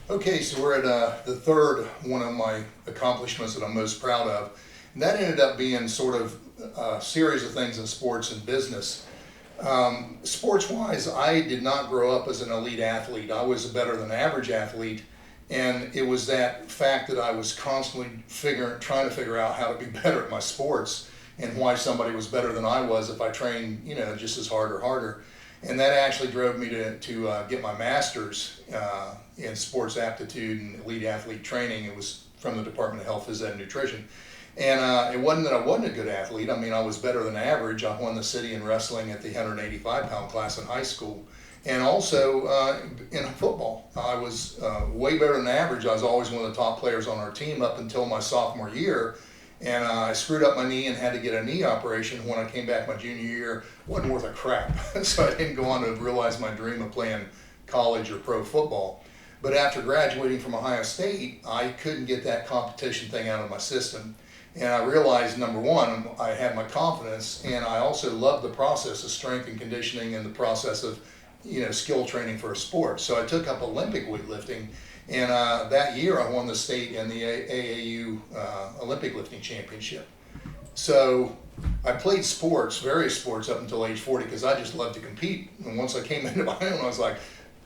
Okay, so we're at the third one of my accomplishments that I'm most proud of. And that ended up being sort of a series of things in sports and business. Sports-wise, I did not grow up as an elite athlete. I was a better than average athlete, and it was that fact that I was constantly trying to figure out how to be better at my sports and why somebody was better than I was if I trained, just as hard or harder. And that actually drove me to get my master's in sports aptitude and elite athlete training. It was from the Department of Health, Phys Ed, and Nutrition. And it wasn't that I wasn't a good athlete. I mean, I was better than average. I won the city in wrestling at the 185-pound class in high school. And also in football, I was way better than average. I was always one of the top players on our team up until my sophomore year. And I screwed up my knee and had to get a knee operation. When I came back my junior year, wasn't worth a crap. So I didn't go on to realize my dream of playing college or pro football. But after graduating from Ohio State, I couldn't get that competition thing out of my system. And I realized, number one, I had my confidence, and I also loved the process of strength and conditioning and the process of, skill training for a sport. So I took up Olympic weightlifting, and that year I won the state in the AAU Olympic lifting championship. So I played various sports up until age 40 because I just loved to compete. And once I came into my own, I was like,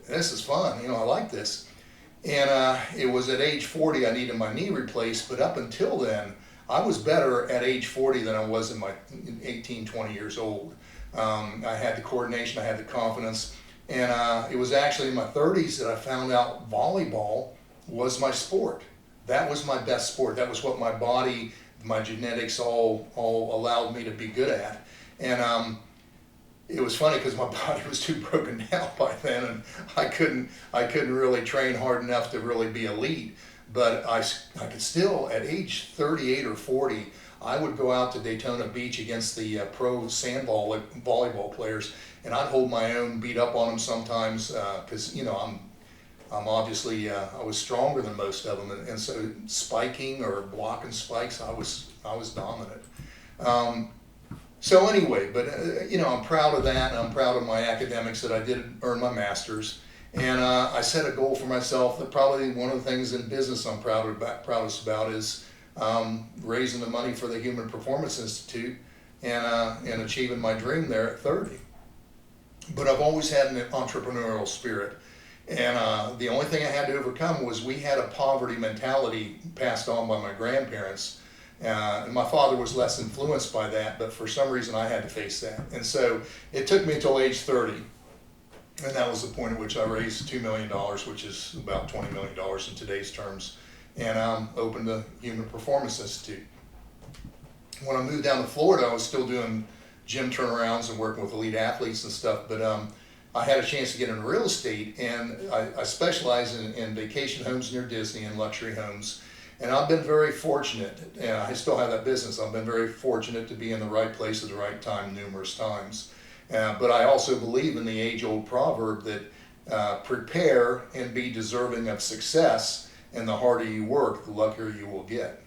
this is fun, I like this. And it was at age 40 I needed my knee replaced, but up until then, I was better at age 40 than I was in my 18, 20 years old. I had the coordination, I had the confidence, and it was actually in my 30s that I found out volleyball was my sport. That was my best sport. That was what my body, my genetics all allowed me to be good at. And it was funny because my body was too broken down by then, and I couldn't really train hard enough to really be elite. But I could still, at age 38 or 40, I would go out to Daytona Beach against the pro sandball volleyball players, and I'd hold my own, beat up on them sometimes, because I'm obviously I was stronger than most of them, and so spiking or blocking spikes, I was dominant. So anyway, but I'm proud of that, and I'm proud of my academics that I did earn my master's. And I set a goal for myself that probably one of the things in business I'm proudest about is raising the money for the Human Performance Institute and achieving my dream there at 30. But I've always had an entrepreneurial spirit. And the only thing I had to overcome was we had a poverty mentality passed on by my grandparents. And my father was less influenced by that, but for some reason I had to face that. And so it took me until age 30. And that was the point at which I raised $2 million, which is about $20 million in today's terms, and opened the Human Performance Institute. When I moved down to Florida, I was still doing gym turnarounds and working with elite athletes and stuff, but I had a chance to get into real estate, and I specialize in vacation homes near Disney and luxury homes. And I've been very fortunate, and I still have that business, I've been very fortunate to be in the right place at the right time numerous times. But I also believe in the age-old proverb that prepare and be deserving of success, and the harder you work, the luckier you will get.